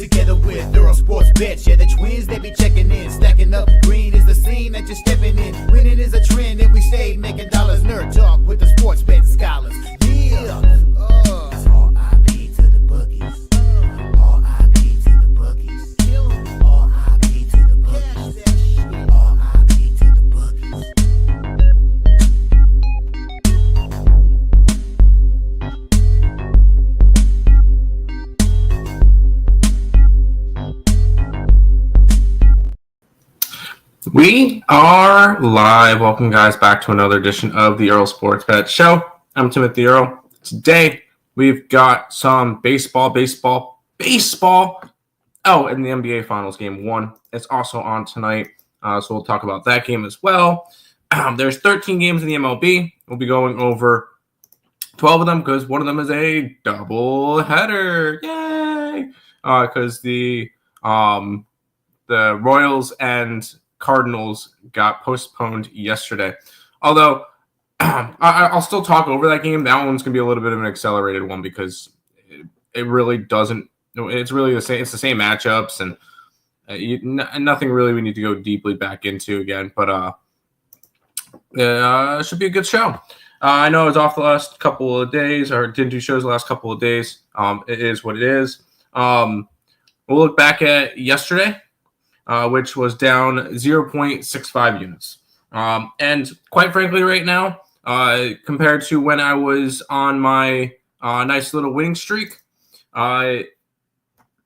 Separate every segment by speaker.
Speaker 1: together with Earle Sports Bets. Yeah, the twins, they be checking in, stacking up. Green is the scene that you're stepping in. Winning is a trend, and we stay making dollars. Nerd talk with the sports bet scholars. Yeah, it's R.I.P. to the bookies. R.I.P. to the bookies. R.I.P. to the bookies. R.I.P. to the bookies.
Speaker 2: We are live. Welcome, guys, back to another edition of the Earle Sports Bet Show. I'm Timothy Earle. Today, we've got some baseball. Oh, and the NBA Finals Game 1 is also on tonight, so we'll talk about that game as well. There's 13 games in the MLB. We'll be going over 12 of them because one of them is a double header. Yay! Because the Royals and Cardinals got postponed yesterday. Although I'll still talk over that game. That one's going to be a little bit of an accelerated one because it really doesn't. It's really the same. It's the same matchups and nothing really we need to go deeply back into again. But it should be a good show. I know I was off the last couple of days or didn't do shows the last couple of days. It is what it is. We'll look back at yesterday. Which was down 0.65 units. And quite frankly, right now, compared to when I was on my nice little winning streak, I'm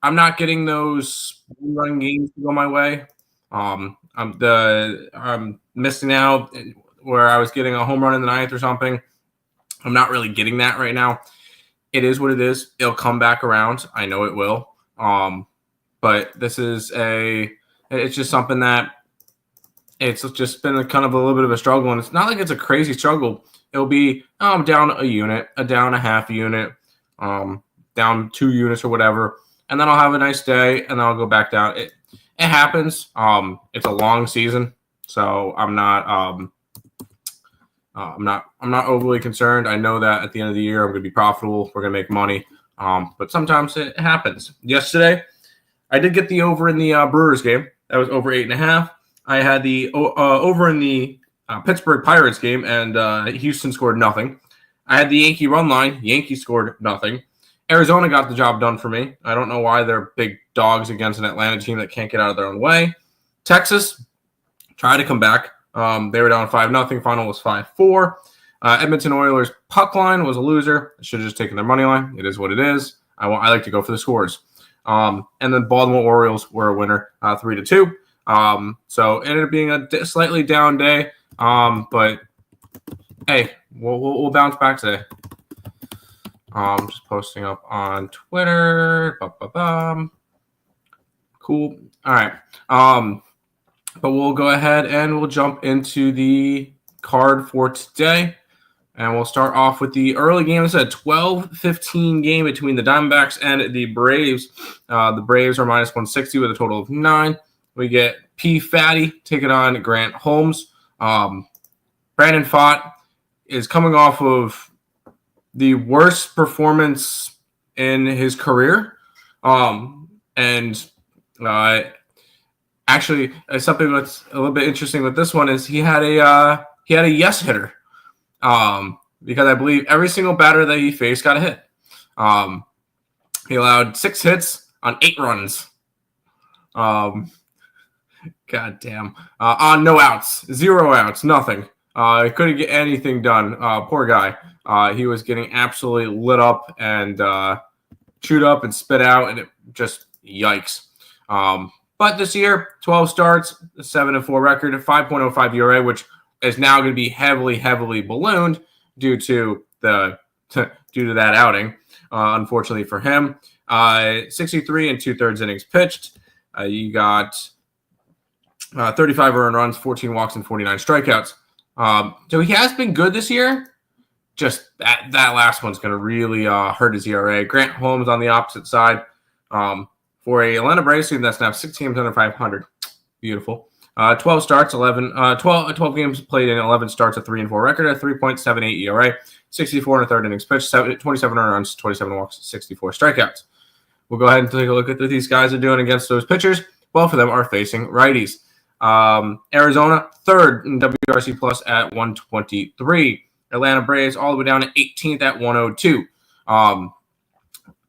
Speaker 2: not getting those running games to go my way. I'm missing out where I was getting a home run in the ninth or something. I'm not really getting that right now. It is what it is. It'll come back around. I know it will. But this is it's just something that it's just been kind of a little bit of a struggle. And it's not like it's a crazy struggle. It'll be, down a unit, down a half unit, down 2 units or whatever. And then I'll have a nice day and then I'll go back down. It happens. It's a long season. So I'm not overly concerned. I know that at the end of the year, I'm going to be profitable. We're going to make money. But sometimes it happens. Yesterday, I did get the over in the Brewers game. That was over 8.5. I had the over in the Pittsburgh Pirates game, and Houston scored nothing. I had the Yankee run line. Yankees scored nothing. Arizona got the job done for me. I don't know why they're big dogs against an Atlanta team that can't get out of their own way. Texas tried to come back. They were down 5-0. Final was 5-4. Edmonton Oilers puck line was a loser. I should have just taken their money line. It is what it is. I like to go for the scores. And then Baltimore Orioles were a winner, 3-2. So it ended up being a slightly down day. But hey, we'll bounce back today. Just posting up on Twitter. Cool. All right. But we'll go ahead and we'll jump into the card for today. And we'll start off with the early game. It's a 12-15 game between the Diamondbacks and the Braves. The Braves are minus 160 with a total of 9. We get P. Fatty taking on Grant Holmes. Brandon Pfaadt is coming off of the worst performance in his career. Actually, something that's a little bit interesting with this one is he had a yes hitter. Because I believe every single batter that he faced got a hit. He allowed 6 hits on 8 runs. God damn. On no outs, 0 outs, nothing. He couldn't get anything done. Poor guy. He was getting absolutely lit up and chewed up and spit out, and it just yikes. But this year, 12 starts, 7-4 record, 5.05 ERA, which is now going to be heavily ballooned due to that outing. Unfortunately for him, 63 and 2/3 innings pitched. You got 35 earned runs, 14 walks, and 49 strikeouts. So he has been good this year. Just that last one's going to really hurt his ERA. Grant Holmes on the opposite side for a Atlanta Braves team that's now 6 games under 500. Beautiful. 12 starts, 12 games played in 11 starts, a 3-4 record, a 3.78 ERA, 64 and a third innings pitched, 27 earned runs, 27 walks, 64 strikeouts. we'll go ahead and take a look at what these guys are doing against those pitchers. Both of them are facing righties. Arizona, third in WRC plus at 123. Atlanta Braves all the way down to 18th at 102.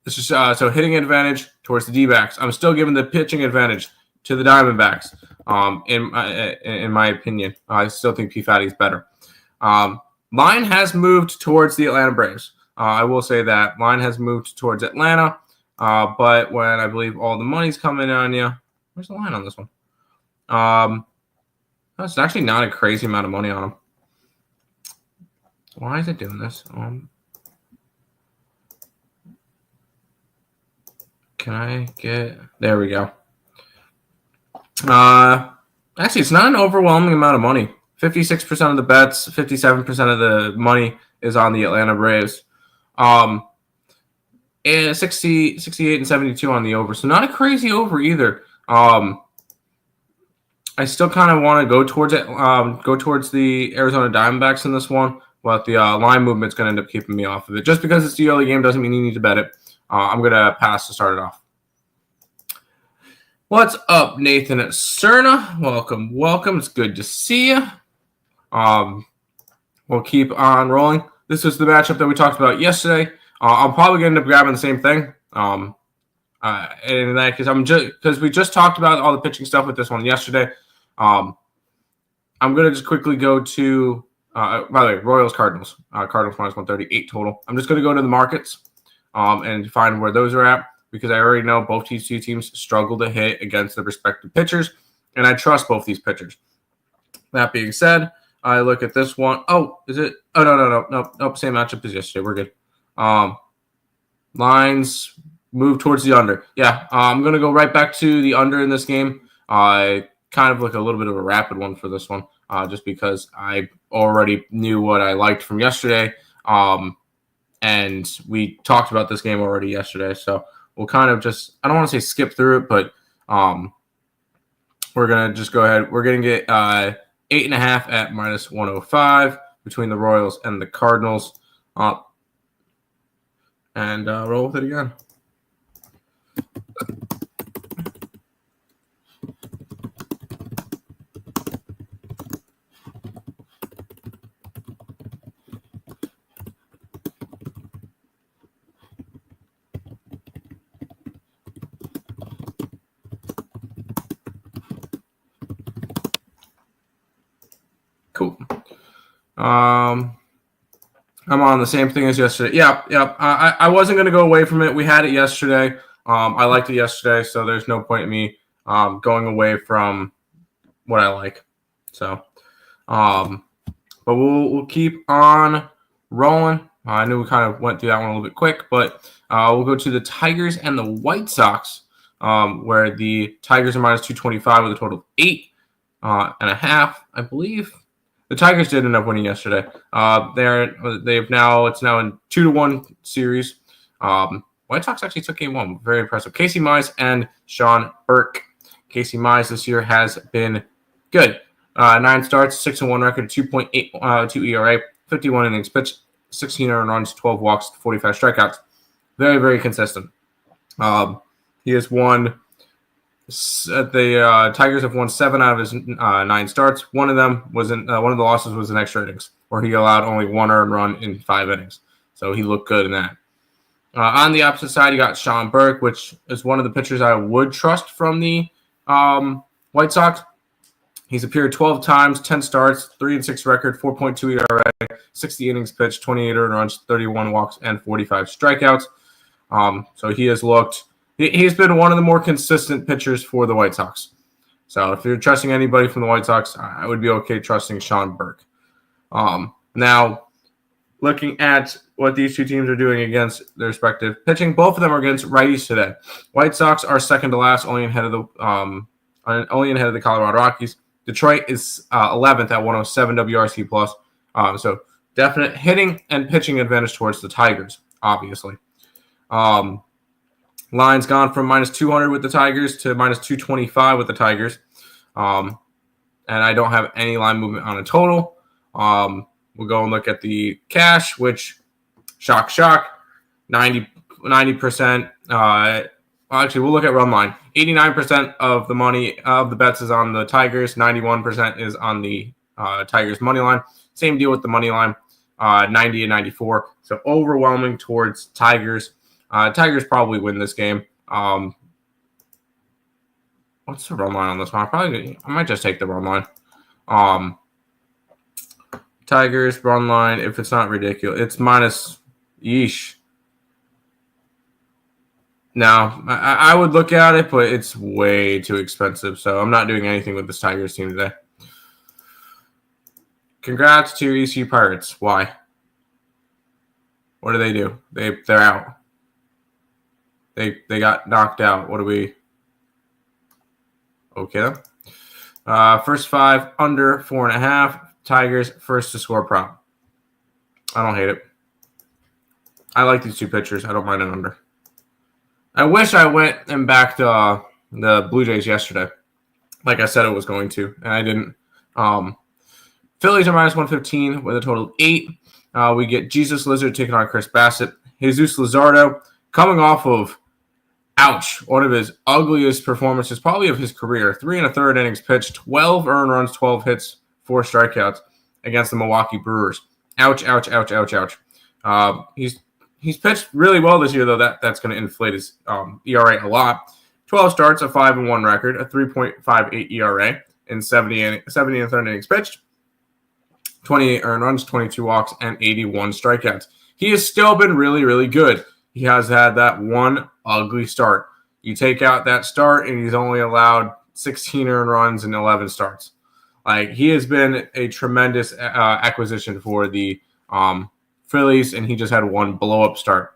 Speaker 2: This is so hitting advantage towards the D-backs. I'm still giving the pitching advantage to the Diamondbacks. In my opinion, I still think P-Fatty is better. Line has moved towards the Atlanta Braves. I will say that line has moved towards Atlanta, but when I believe all the money's coming on you, where's the line on this one? That's actually not a crazy amount of money on them. Why is it doing this? Can I get... There we go. Actually, it's not an overwhelming amount of money. 56% of the bets, 57% of the money is on the Atlanta Braves. And 68 and 72 on the over. So not a crazy over either. I still kind of want to go towards it. Go towards the Arizona Diamondbacks in this one, but the line movement's going to end up keeping me off of it. Just because it's the early game doesn't mean you need to bet it. I'm going to pass to start it off. What's up, Nathan at Cerna? Welcome. It's good to see you. We'll keep on rolling. This was the matchup that we talked about yesterday. I'm probably going to end up grabbing the same thing. And that because we just talked about all the pitching stuff with this one yesterday. I'm going to just quickly go to, by the way, Royals Cardinals. Cardinals minus 138 total. I'm just going to go to the markets and find where those are at, because I already know both these two teams struggle to hit against their respective pitchers, and I trust both these pitchers. That being said, I look at this one. Oh, is it? Oh, no. Same matchup as yesterday. We're good. Lines move towards the under. Yeah, I'm going to go right back to the under in this game. I kind of look a little bit of a rapid one for this one, just because I already knew what I liked from yesterday. And we talked about this game already yesterday. So we'll kind of just, I don't want to say skip through it, but we're going to just go ahead. We're going to get 8.5 at minus 105 between the Royals and the Cardinals. And roll with it again. Cool. I'm on the same thing as yesterday. Yeah. I wasn't going to go away from it. We had it yesterday. I liked it yesterday, so there's no point in me going away from what I like. So, but we'll keep on rolling. I knew we kind of went through that one a little bit quick, but we'll go to the Tigers and the White Sox, where the Tigers are minus 225 with a total of 8.5, I believe. The Tigers did end up winning yesterday. It's now in 2-1 series. White Sox actually took game one. Very impressive. Casey Mize and Sean Burke. Casey Mize this year has been good. 9 starts, 6-1 record, 2.82 ERA, 51 innings pitched, 16 earned runs, 12 walks, 45 strikeouts. Very, very consistent. He has won. The Tigers have won 7 out of his 9 starts. One of them was one of the losses was in extra innings, where he allowed only 1 earned run in 5 innings. So he looked good in that. On the opposite side, you got Sean Burke, which is one of the pitchers I would trust from the White Sox. He's appeared 12 times, 10 starts, 3-6 record, 4.2 ERA, 60 innings pitched, 28 earned runs, 31 walks, and 45 strikeouts. So he has looked. He's been one of the more consistent pitchers for the White Sox. So if you're trusting anybody from the White Sox, I would be okay trusting Sean Burke. Now, looking at what these two teams are doing against their respective pitching, both of them are against righties today. White Sox are second to last, only ahead of the Colorado Rockies. Detroit is 11th at 107 WRC plus. So definite hitting and pitching advantage towards the Tigers, obviously. Line's gone from minus 200 with the Tigers to minus 225 with the Tigers. And I don't have any line movement on a total. We'll go and look at the cash, which, shock, 90%, Well, actually, we'll look at run line. 89% of the money of the bets is on the Tigers. 91% is on the Tigers money line. Same deal with the money line. 90 and 94. So overwhelming towards Tigers. Tigers probably win this game. What's the run line on this one? I might just take the run line. Tigers run line. If it's not ridiculous, it's minus. Yeesh. No, I would look at it, but it's way too expensive. So I'm not doing anything with this Tigers team today. Congrats to your ECU Pirates. Why? What do they do? They're out. They got knocked out. What do we? Okay. First 5 under 4.5. Tigers first to score prop. I don't hate it. I like these two pitchers. I don't mind an under. I wish I went and backed the Blue Jays yesterday, like I said it was going to, and I didn't. Phillies are minus 115 with a total of 8. We get Jesus Lizard taking on Chris Bassett. Jesus Luzardo coming off of, one of his ugliest performances probably of his career. 3 1/3 innings pitched, 12 earned runs, 12 hits, 4 strikeouts against the Milwaukee Brewers. Ouch. He's pitched really well this year, though. That's going to inflate his ERA a lot. 12 starts, a 5-1 record, a 3.58 ERA in 70 1/3 innings pitched, 28 earned runs, 22 walks, and 81 strikeouts. He has still been really, really good. He has had that one ugly start. You take out that start, and he's only allowed 16 earned runs and 11 starts. Like, he has been a tremendous acquisition for the Phillies, and he just had one blow-up start.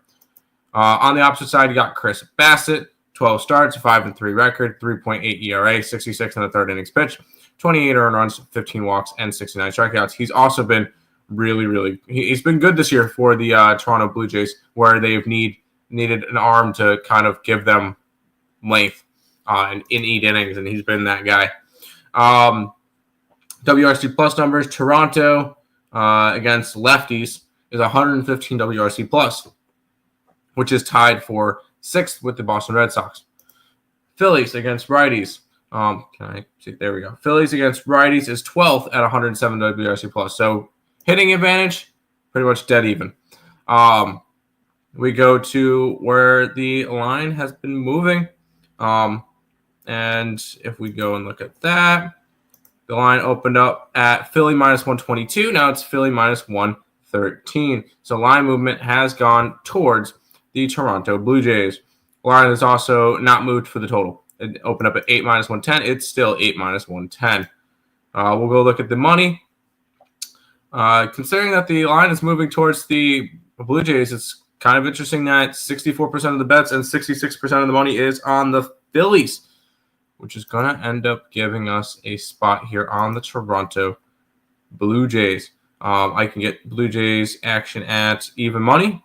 Speaker 2: On the opposite side, you got Chris Bassett, 12 starts, 5-3 record, 3.8 ERA, 66 1/3 innings pitched, 28 earned runs, 15 walks, and 69 strikeouts. He's also been he's been good this year for the Toronto Blue Jays, where they've needed an arm to kind of give them length in 8 innings, and he's been that guy. WRC plus numbers, Toronto against lefties is 115 WRC plus, which is tied for 6th with the Boston Red Sox. Phillies against righties. Can I see? There we go. Phillies against righties is 12th at 107 WRC plus. So hitting advantage, pretty much dead even. We go to where the line has been moving. And if we go and look at that, the line opened up at Philly minus 122. Now it's Philly minus 113. So line movement has gone towards the Toronto Blue Jays. Line has also not moved for the total. It opened up at 8 minus 110. It's still 8 minus 110. We'll go look at the money. Considering that the line is moving towards the Blue Jays, it's kind of interesting that 64% of the bets and 66% of the money is on the Phillies, which is going to end up giving us a spot here on the Toronto Blue Jays. I can get Blue Jays action at even money.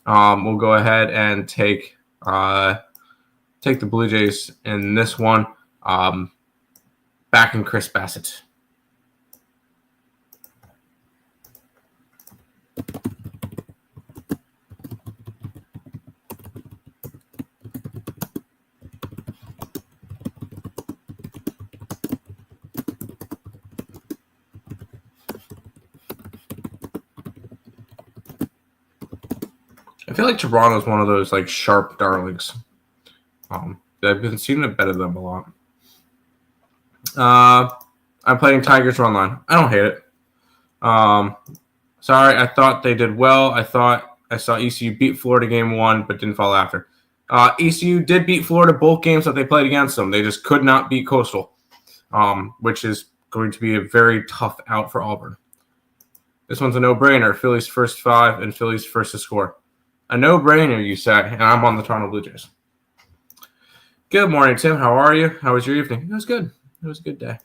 Speaker 2: We'll go ahead and take the Blue Jays in this one. Back in Chris Bassett. I feel like Toronto is one of those like sharp darlings. I've been seeing to bet them a lot. I'm playing Tigers run line. I don't hate it. Sorry, I thought they did well. I thought I saw ECU beat Florida game 1, but didn't fall after. ECU did beat Florida both games that they played against them. They just could not beat Coastal, which is going to be a very tough out for Auburn. This one's a no-brainer. Phillies first 5 and Phillies first to score. A no-brainer, you said, and I'm on the Toronto Blue Jays. Good morning, Tim. How are you? How was your evening? It was good. It was a good day.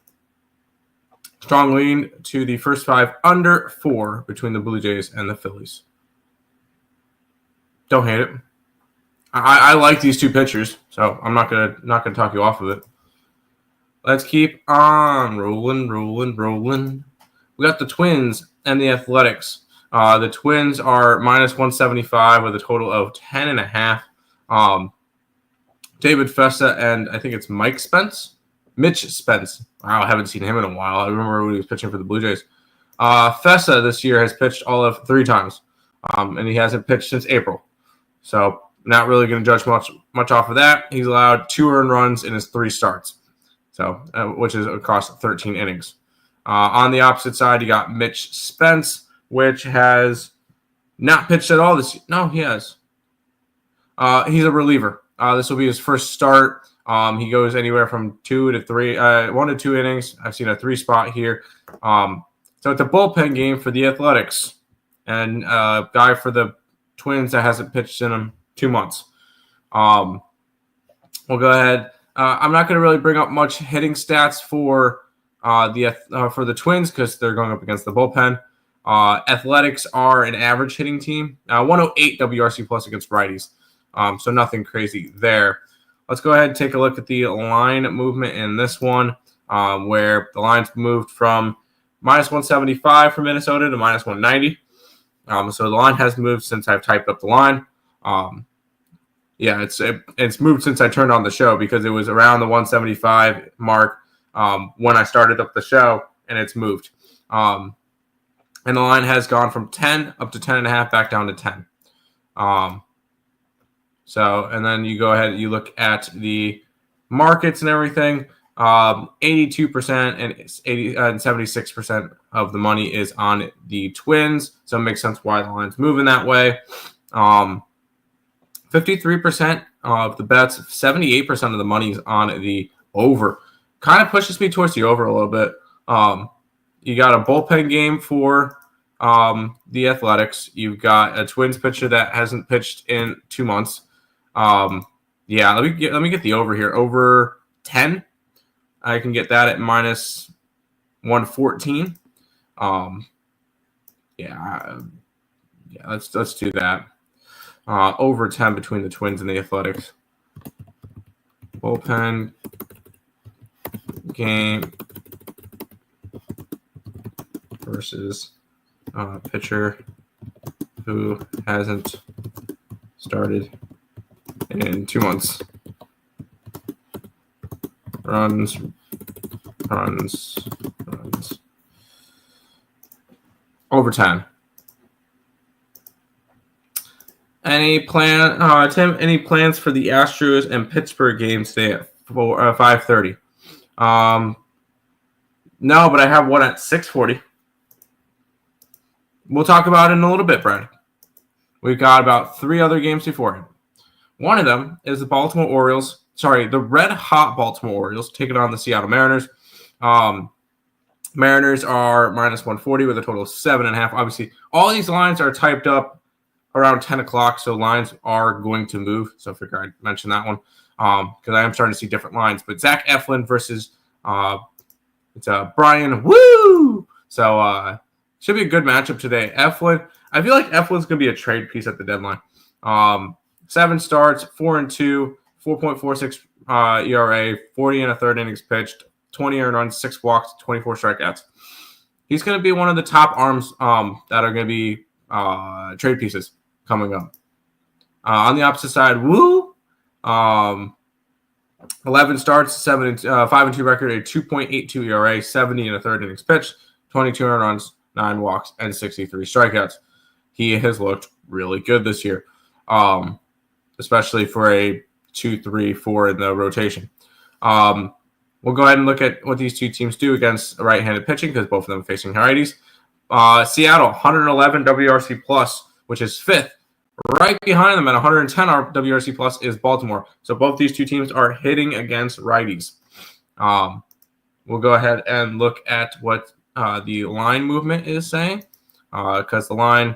Speaker 2: Strong lean to the first 5 under 4 between the Blue Jays and the Phillies. Don't hate it. I like these two pitchers, so I'm not gonna talk you off of it. Let's keep on rolling. We got the Twins and the Athletics. The Twins are minus 175 with a total of 10.5. David Fessa and I think it's Mitch Spence. Wow, I haven't seen him in a while. I remember when he was pitching for the Blue Jays. Fessa this year has pitched all of 3 times, and he hasn't pitched since April. So not really going to judge much off of that. He's allowed 2 earned runs in his 3 starts, so which is across 13 innings. On the opposite side, you got Mitch Spence, which has not pitched at all this year. No, he has. He's a reliever. This will be his first start. He goes anywhere from 2 to 3, 1 to 2 innings. I've seen a 3 spot here. So it's a bullpen game for the Athletics, and a guy for the Twins that hasn't pitched in 2 months. We'll go ahead. I'm not going to really bring up much hitting stats for the Twins because they're going up against the bullpen. Athletics are an average hitting team. 108 WRC plus against righties. So nothing crazy there. Let's go ahead and take a look at the line movement in this one, where the line's moved from minus 175 for Minnesota to minus 190. So the line has moved since I've typed up the line. It's moved since I turned on the show because it was around the 175 mark when I started up the show, and it's moved. And the line has gone from 10 up to 10.5 back down to 10. And then you go ahead and you look at the markets and everything. 82% and 76% of the money is on the Twins, so it makes sense why the line's moving that way. 53% of the bets, 78% of the money is on the over. Kind of pushes me towards the over a little bit. You got a bullpen game for the Athletics. You've got a Twins pitcher that hasn't pitched in 2 months. Let me get the over here. Over 10. I can get that at minus 114. Let's do that. Over 10 between the Twins and the Athletics. Bullpen game versus pitcher who hasn't started in 2 months. Runs. Over 10. Tim, any plans for the Astros and Pittsburgh games today at 5:30? No, but I have one at 6:40. We'll talk about it in a little bit, Brad. We've got about 3 other games beforehand. One of them is the the red-hot Baltimore Orioles taking on the Seattle Mariners. Mariners are minus 140 with a total of 7.5. Obviously, all these lines are typed up around 10 o'clock, so lines are going to move. So I figured I'd mention that one because I am starting to see different lines. But Zach Eflin versus Brian Woo! So should be a good matchup today. Eflin, I feel like Eflin's going to be a trade piece at the deadline. 7 starts, 4-2, 4.46 ERA, 40 and a third innings pitched, 20 earned runs, 6 walks, 24 strikeouts. He's going to be one of the top arms that are going to be trade pieces coming up. On the opposite side, Woo, 11 starts, 5-2 record, a 2.82 ERA, 70 and a third innings pitched, 22 earned runs, 9 walks, and 63 strikeouts. He has looked really good this year, especially for a 2-3-4 in the rotation. We'll go ahead and look at what these two teams do against right-handed pitching because both of them are facing righties. Seattle, 111 WRC plus, which is 5th. Right behind them at 110 WRC plus is Baltimore. So both these two teams are hitting against righties. We'll go ahead and look at what the line movement is saying because the line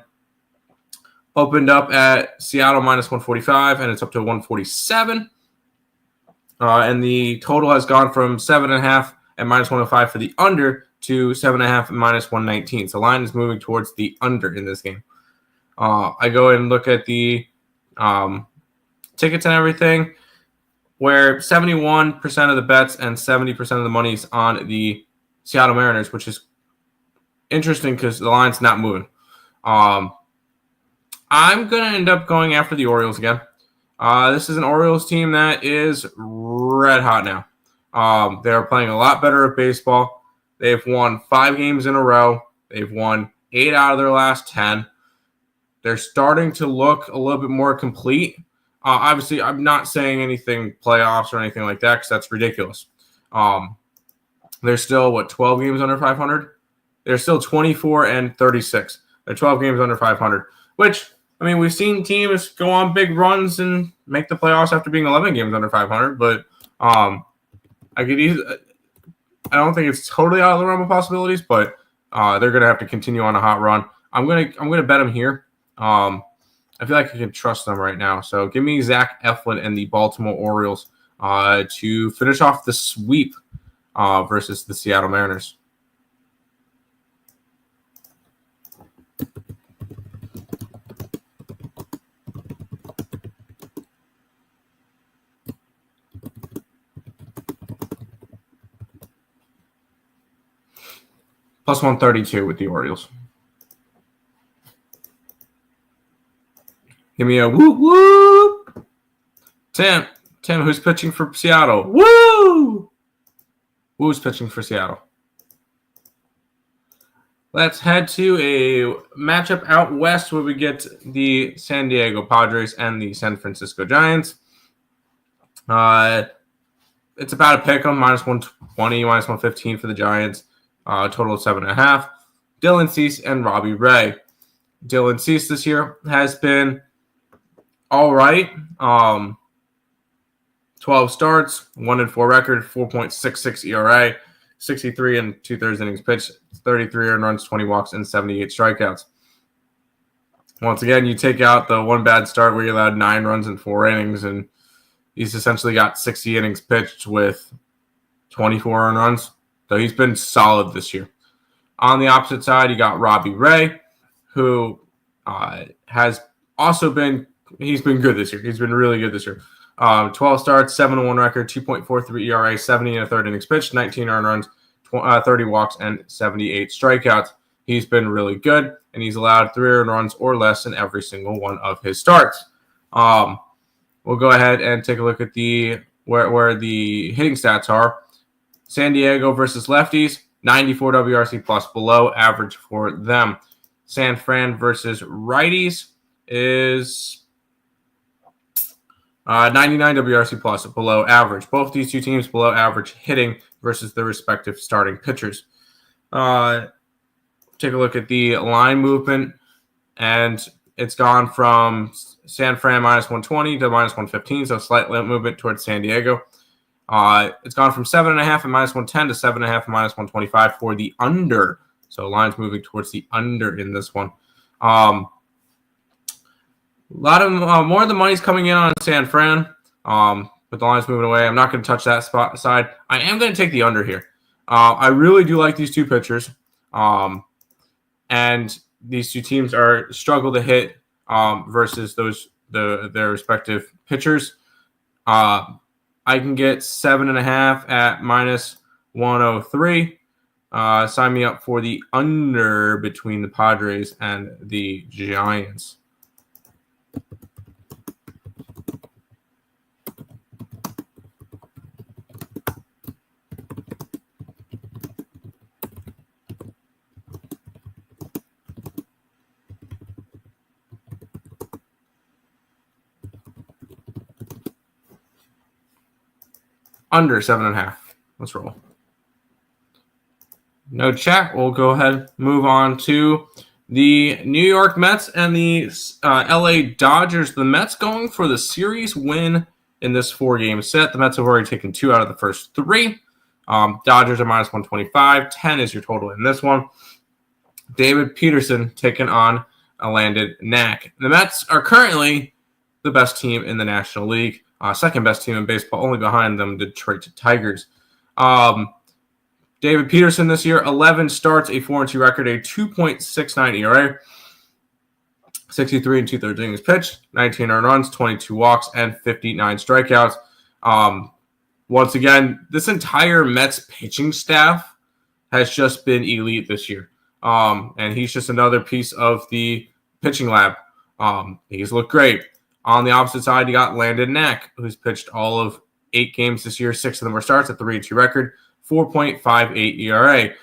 Speaker 2: opened up at Seattle minus 145 and it's up to 147. And the total has gone from 7.5 and minus 105 for the under to 7.5 and minus 119. So line is moving towards the under in this game. I go and look at the tickets and everything, where 71% of the bets and 70% of the money is on the Seattle Mariners, which is interesting because the line's not moving. I'm going to end up going after the Orioles again. This is an Orioles team that is red hot now. They're playing a lot better at baseball. They've won 5 games in a row. They've won 8 out of their last 10. They're starting to look a little bit more complete. Obviously, I'm not saying anything playoffs or anything like that because that's ridiculous. They're still, 12 games under 500? They're still 24 and 36. They're 12 games under 500, which, I mean, we've seen teams go on big runs and make the playoffs after being 11 games under 500, but I don't think it's totally out of the realm of possibilities, but they're going to have to continue on a hot run. I'm gonna bet them here. I feel like I can trust them right now. So give me Zach Eflin and the Baltimore Orioles to finish off the sweep versus the Seattle Mariners. Plus 132 with the Orioles. Give me a whoop whoop. Tim, who's pitching for Seattle? Woo! Who's pitching for Seattle? Let's head to a matchup out west where we get the San Diego Padres and the San Francisco Giants. It's about a pick 'em, minus 120, minus 115 for the Giants. Total of 7.5. Dylan Cease and Robbie Ray. Dylan Cease this year has been all right. 12 starts, 1-4 record, 4.66 ERA, 63 and 2/3 innings pitched, 33 earned runs, 20 walks, and 78 strikeouts. Once again, you take out the one bad start where you allowed 9 runs in 4 innings, and he's essentially got 60 innings pitched with 24 earned runs. So he's been solid this year. On the opposite side, you got Robbie Ray, who has also been – he's been good this year. He's been really good this year. 12 starts, 7-1 record, 2.43 ERA, 70 1/3 innings pitched, 19 earned runs, 30 walks, and 78 strikeouts. He's been really good, and he's allowed 3 earned runs or less in every single one of his starts. We'll go ahead and take a look at the where the hitting stats are. San Diego versus lefties, 94 WRC plus, below average for them. San Fran versus righties is 99 WRC plus, below average. Both these two teams below average hitting versus their respective starting pitchers. Take a look at the line movement, and it's gone from San Fran minus 120 to minus 115, so slight movement towards San Diego. It's gone from 7.5 and minus 110 to 7.5 and minus 125 for the under. So lines moving towards the under in this one. A lot of more of the money's coming in on San Fran, with the lines moving away. I'm not going to touch that side. I am going to take the under here. I really do like these two pitchers, and these two teams struggle to hit versus their respective pitchers. I can get 7.5 at minus 103. Sign me up for the under between the Padres and the Giants. Under 7.5. Let's roll. No chat. We'll go ahead and move on to the New York Mets and the LA Dodgers. The Mets going for the series win in this 4-game set. The Mets have already taken 2 out of the first 3. Dodgers are minus 125. 10 is your total in this one. David Peterson taking on a landed Knack. The Mets are currently the best team in the National League. Second best team in baseball, only behind them, Detroit Tigers. David Peterson this year, 11 starts, a 4-2 record, a 2.69 ERA, 63 and 2/3 innings pitched, 19 earned runs, 22 walks, and 59 strikeouts. Once again, this entire Mets pitching staff has just been elite this year. And he's just another piece of the pitching lab. He's looked great. On the opposite side, you got Landon Knack, who's pitched all of 8 games this year. 6 of them were starts, a 3-2 record, 4.58 ERA,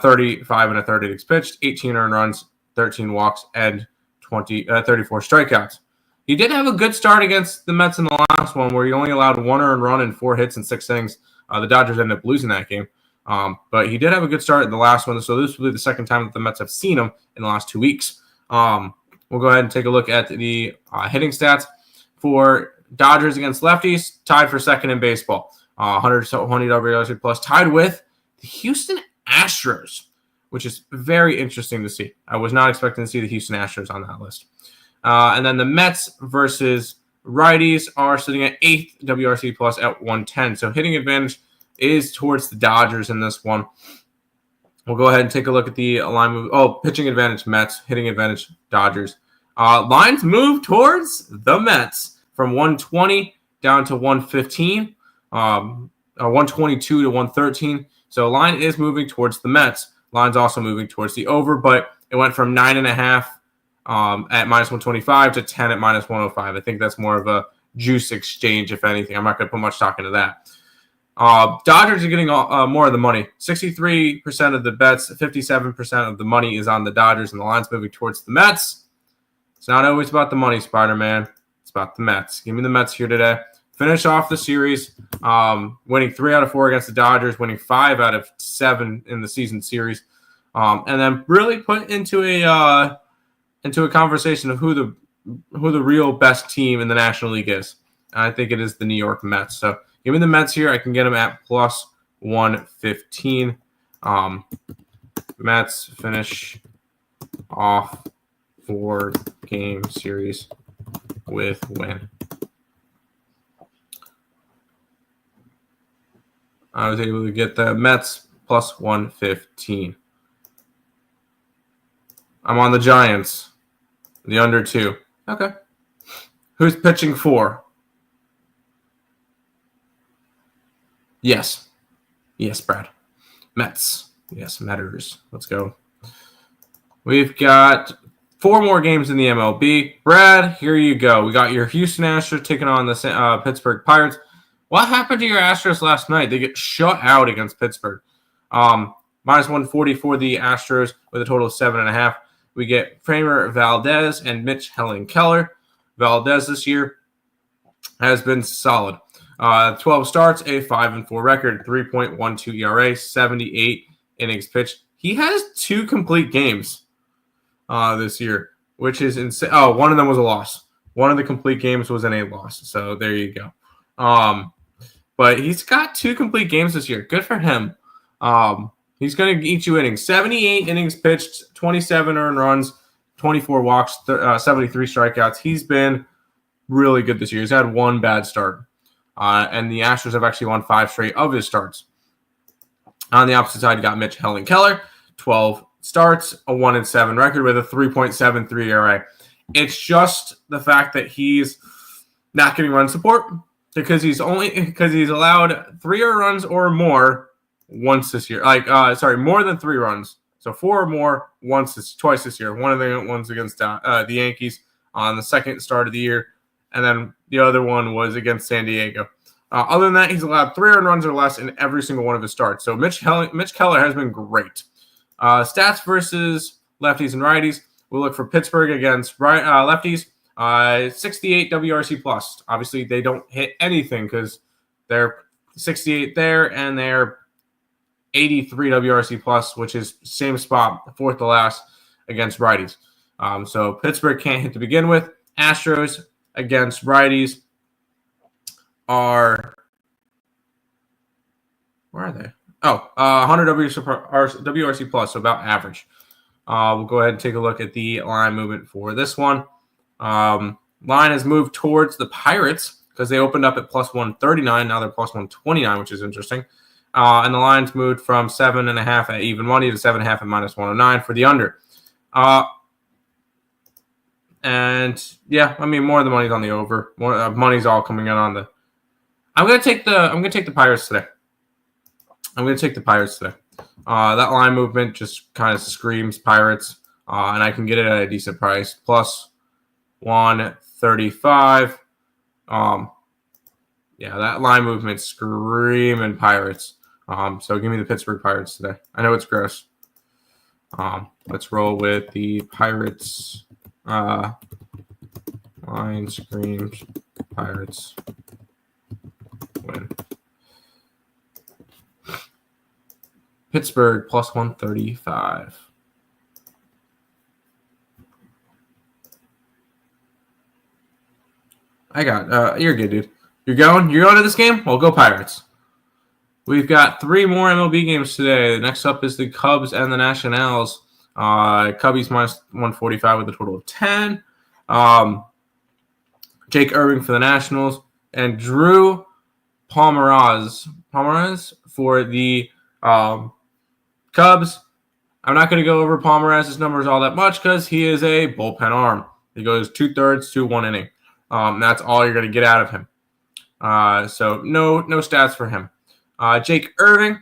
Speaker 2: 35 and a third innings pitched, 18 earned runs, 13 walks, and 34 strikeouts. He did have a good start against the Mets in the last one, where he only allowed 1 earned run and 4 hits in 6 innings. The Dodgers ended up losing that game. But he did have a good start in the last one, so this will be the second time that the Mets have seen him in the last 2 weeks. We'll go ahead and take a look at the hitting stats for Dodgers against lefties, tied for second in baseball. 120 WRC plus, tied with the Houston Astros, which is very interesting to see. I was not expecting to see the Houston Astros on that list. And then the Mets versus righties are sitting at 8th WRC plus at 110. So hitting advantage is towards the Dodgers in this one. We'll go ahead and take a look at the line move. Oh, pitching advantage Mets, hitting advantage Dodgers. Lines move towards the Mets from 120 down to 115, 122 to 113. So line is moving towards the Mets. Line's also moving towards the over, but it went from 9.5 at minus 125 to 10 at minus 105. I think that's more of a juice exchange, if anything. I'm not going to put much stock into that. Dodgers are getting more of the money. 63% of the bets, 57% of the money is on the Dodgers, and the line's moving towards the Mets. It's not always about the money, Spider-Man. It's about the Mets. Give me the Mets here today. Finish off the series, winning 3 out of 4 against the Dodgers, winning 5 out of 7 in the season series, and then really put into a conversation of who the real best team in the National League is. I think it is the New York Mets. So give me the Mets here. I can get them at plus 115. Mets finish off 4-game series with win. I was able to get the Mets plus 115. I'm on the Giants. The under 2. Okay. Who's pitching for? Yes. Yes, Brad. Mets. Yes, Metters. Let's go. We've got 4 more games in the MLB. Brad, here you go. We got your Houston Astros taking on the Pittsburgh Pirates. What happened to your Astros last night? They get shut out against Pittsburgh. Minus 140 for the Astros with a total of 7.5. We get Framer Valdez and Mitch Keller. Valdez this year has been solid. 12 starts, a 5-4 record, 3.12 ERA, 78 innings pitched. He has 2 complete games this year, which is insane. Oh, one of them was a loss. One of the complete games was in a loss. So there you go. But he's got 2 complete games this year. Good for him. He's going to eat you innings. 78 innings pitched, 27 earned runs, 24 walks, 73 strikeouts. He's been really good this year. He's had 1 bad start. And the Astros have actually won 5 straight of his starts. On the opposite side, you got Mitch Keller, 12 starts, a 1-7 record with a 3.73 ERA. It's just the fact that he's not getting run support because he's allowed 3 earned runs or more once this year. More than 3 runs. So 4 or more twice this year. One of the ones against the Yankees on the second start of the year, and then the other one was against San Diego. Other than that, he's allowed 3 earned runs or less in every single one of his starts. So Mitch Keller has been great. Stats versus lefties and righties. We'll look for Pittsburgh against lefties. 68 WRC plus. Obviously, they don't hit anything because they're 68 there and they're 83 WRC plus, which is same spot, 4th to last against righties. So Pittsburgh can't hit to begin with. Astros against righties are, where are they? 100 WRC plus, so about average. We'll go ahead and take a look at the line movement for this one. Line has moved towards the Pirates because they opened up at plus 139. Now they're plus 129, which is interesting. And the line's moved from 7.5 at even money to 7.5 at minus 109 for the under. And yeah, I mean, more of the money's on the over. More money's all coming in on the. I'm gonna take the Pirates today. That line movement just kind of screams Pirates, and I can get it at a decent price, plus 130. 35. Yeah, that line movement screaming Pirates. So give me the Pittsburgh Pirates today. I know it's gross. Let's roll with the Pirates. Line screams Pirates win. Pittsburgh plus 135. I got you're good, dude. You're going to this game? Well, go Pirates. We've got 3 more MLB games today. Next up is the Cubs and the Nationals. Cubbies minus 145 with a total of 10. Jake Irving for the Nationals and Drew Pomeranz for the Cubs. I'm not going to go over Pomeranz's numbers all that much because he is a bullpen arm. He goes 2/3 to 1 inning. That's all you're going to get out of him. So no stats for him. Jake Irving,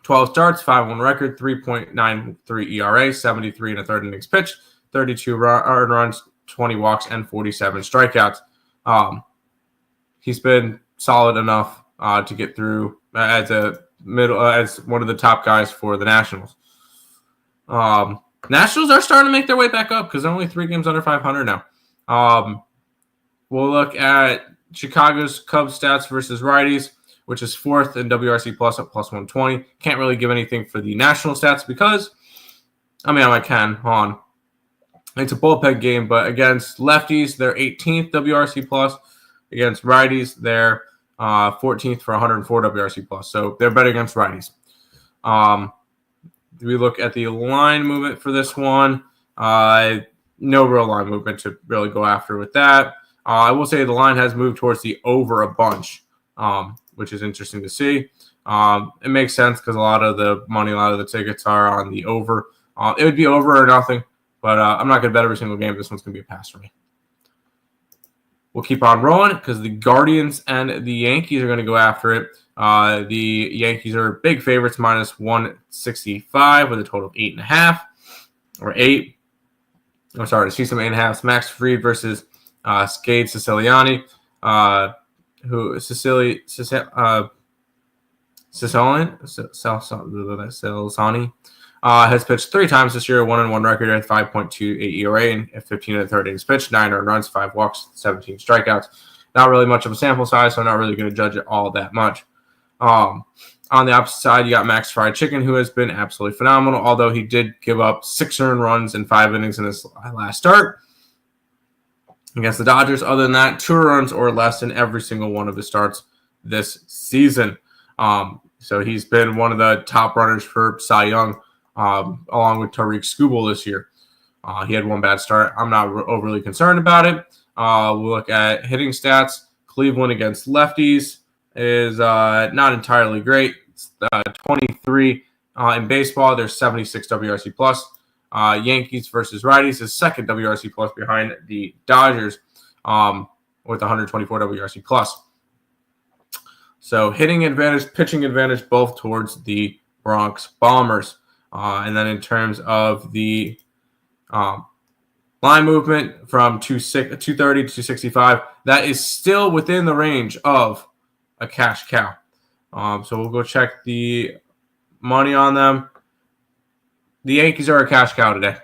Speaker 2: 12 starts, 5-1 record, 3.93 ERA, 73 and a third innings pitched, 32 earned runs, 20 walks, and 47 strikeouts. He's been solid enough to get through as one of the top guys for the Nationals. Nationals are starting to make their way back up because they're only 3 games under 500 now. We'll look at Chicago's Cubs stats versus righties, which is 4th in WRC plus at plus 120. Can't really give anything for the national stats because, I can. Hold on. It's a bullpen game, but against lefties, they're 18th WRC plus. Against righties, they're 14th for 104 WRC plus. So they're better against righties. We look at the line movement for this one. No real line movement to really go after with that. I will say the line has moved towards the over a bunch, which is interesting to see. It makes sense because a lot of the tickets are on the over. It would be over or nothing, but I'm not going to bet every single game. This one's going to be a pass for me. We'll keep on rolling because the Guardians and the Yankees are going to go after it. The Yankees are big favorites, minus 165 with a total of 8.5 or 8. I'm sorry, to see some 8.5. Max Fried versus Skade Siciliani, Siciliani has pitched 3 times this year, 1-1 record at 5.28 ERA and 15 1/3 innings pitched, 9 earned runs, 5 walks, 17 strikeouts. Not really much of a sample size, so I'm not really going to judge it all that much. On the opposite side, you got Max Fried Chicken, who has been absolutely phenomenal, although he did give up 6 earned runs in 5 innings in his last start against the Dodgers. Other than that, 2 runs or less in every single one of his starts this season. So he's been one of the top runners for Cy Young, along with Tariq Skubal this year. He had 1 bad start. I'm not overly concerned about it. We'll look at hitting stats. Cleveland against lefties is not entirely great. It's 23 in baseball. There's 76 WRC plus. Yankees versus righties is 2nd WRC plus behind the Dodgers with 124 WRC plus. So hitting advantage, pitching advantage, both towards the Bronx Bombers. And then in terms of the line movement from 230 to 265, that is still within the range of a cash cow. So we'll go check the money on them. The Yankees are a cash cow today.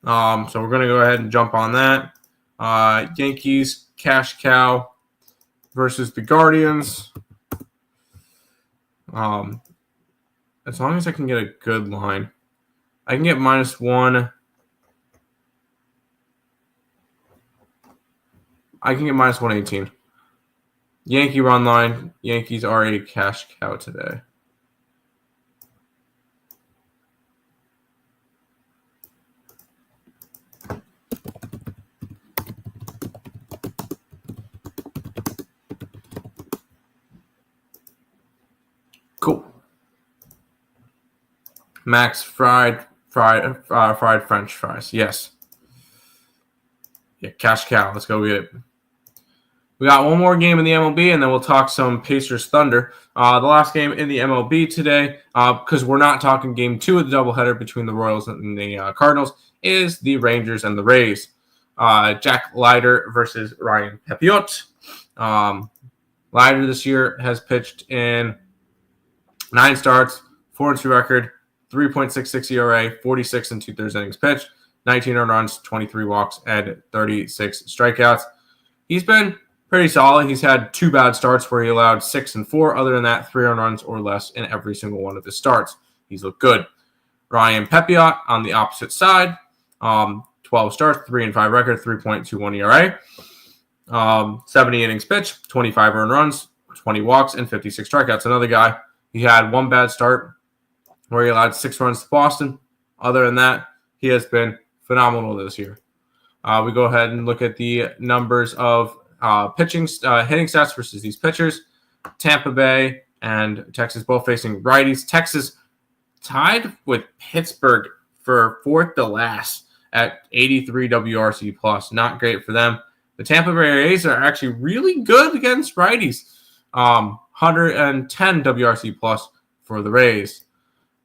Speaker 2: So we're going to go ahead and jump on that. Yankees cash cow versus the Guardians. As long as I can get a good line. I can get -1. I can get -118. Yankee run line. Yankees are a cash cow today. Cool. Max fried French fries. Yes. Yeah, cash cow. Let's go get it. We got one more game in the MLB, and then we'll talk some Pacers Thunder. The last game in the MLB today, because we're not talking game 2 of the doubleheader between the Royals and the Cardinals, is the Rangers and the Rays. Jack Leiter versus Ryan Pepiot. Leiter this year has pitched in 9 starts, 4-2 record, 3.66 ERA, 46 and 2/3 innings pitched, 19 earned runs, 23 walks, and 36 strikeouts. He's been pretty solid. He's had 2 bad starts where he allowed 6 and 4. Other than that, 3 earned runs or less in every single one of his starts. He's looked good. Ryan Pepiot on the opposite side, 12 starts, 3-5 record, 3.21 ERA, 70 innings pitched, 25 earned runs, 20 walks, and 56 strikeouts. Another guy, he had 1 bad start where he allowed 6 runs to Boston. Other than that, he has been phenomenal this year. We go ahead and look at the numbers of hitting stats versus these pitchers. Tampa Bay and Texas both facing righties. Texas tied with Pittsburgh for 4th to last at 83 WRC plus. Not great for them. The Tampa Bay Rays are actually really good against righties. 110 WRC plus for the Rays.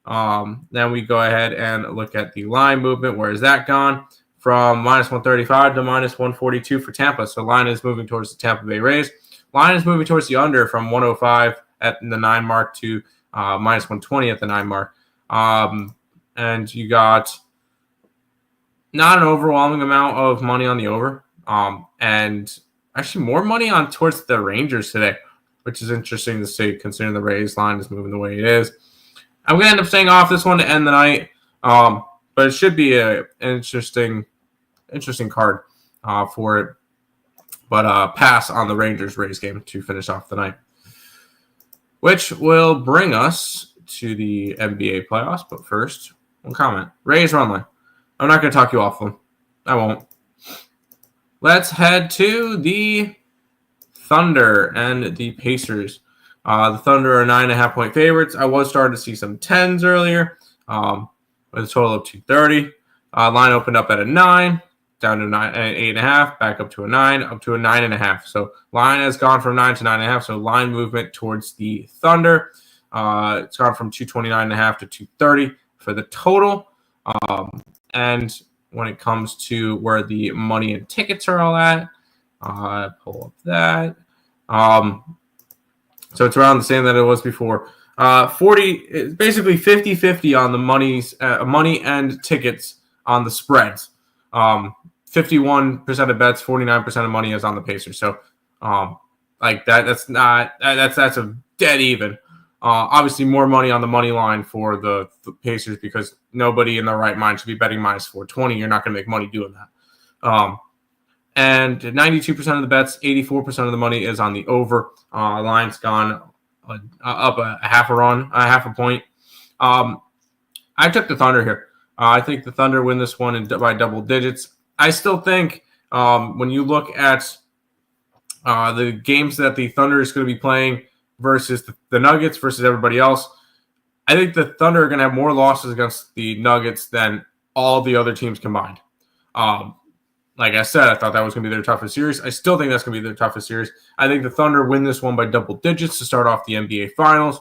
Speaker 2: Then we go ahead and look at the line movement. Where has that gone? From minus 135 to minus 142 for Tampa. So line is moving towards the Tampa Bay Rays. Line is moving towards the under from 105 at the 9 mark to minus 120 at the 9 mark. And you got not an overwhelming amount of money on the over. And actually more money on towards the Rangers today, which is interesting to see considering the Rays line is moving the way it is. I'm going to end up staying off this one to end the night. But it should be an interesting card for it. But pass on the Rangers-Rays game to finish off the night. Which will bring us to the NBA playoffs. But first, one comment. Rays run line. I'm not going to talk you off them. I won't. Let's head to the Thunder and the Pacers. The Thunder are 9.5-point favorites. I was starting to see some 10s earlier. With a total of 230. Line opened up at a 9, down to 8.5, back up to a 9, up to a 9.5. So line has gone from 9 to 9.5. So line movement towards the Thunder. It's gone from 229.5 to 230 for the total. And when it comes to where the money and tickets are all at, pull up that. So it's around the same that it was before. 40, basically 50-50 on the money and tickets on the spreads. 51% of bets, 49% of money is on the Pacers. So, that's a dead even. Obviously, more money on the money line for the Pacers because nobody in their right mind should be betting minus 420. You're not going to make money doing that. And 92% of the bets, 84% of the money is on the over. Line's gone up a half a point. I took the Thunder here. I think the Thunder win this one by double digits. I still think when you look at the games that the Thunder is going to be playing versus the Nuggets versus everybody else, I think the Thunder are going to have more losses against the Nuggets than all the other teams combined. Like I said, I thought that was going to be their toughest series. I still think that's going to be their toughest series. I think the Thunder win this one by double digits to start off the NBA Finals.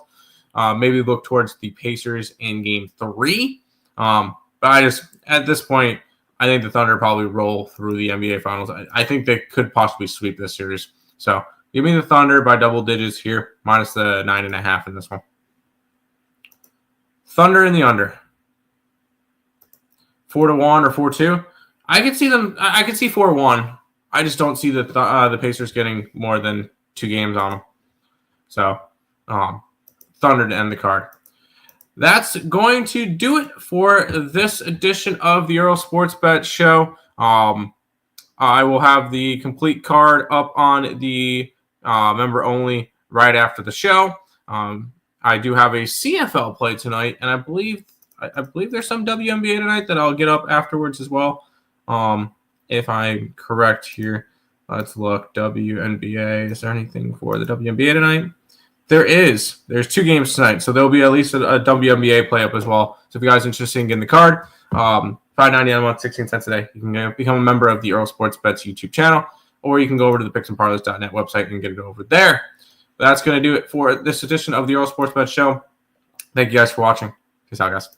Speaker 2: Maybe look towards the Pacers in Game 3. But at this point, I think the Thunder probably roll through the NBA Finals. I think they could possibly sweep this series. So give me the Thunder by double digits here, minus the 9.5 in this one. Thunder in the under. 4-1 or 4-2. I could see them. I could see 4-1. I just don't see the Pacers getting more than 2 games on them. So, Thunder to end the card. That's going to do it for this edition of the Earle Sports Bet Show. I will have the complete card up on the member only right after the show. I do have a CFL play tonight, and I believe there's some WNBA tonight that I'll get up afterwards as well. If I'm correct here, let's look. WNBA. Is there anything for the WNBA tonight? There is. There's 2 games tonight, so there'll be at least a WNBA play up as well. So if you guys are interested in getting the card, $5.99 a month, 16 cents a day. You can become a member of the Earle Sports Bets YouTube channel, or you can go over to the picksandparleys.net website and get it over there. But that's going to do it for this edition of the Earle Sports Bet Show. Thank you guys for watching. Peace out, guys.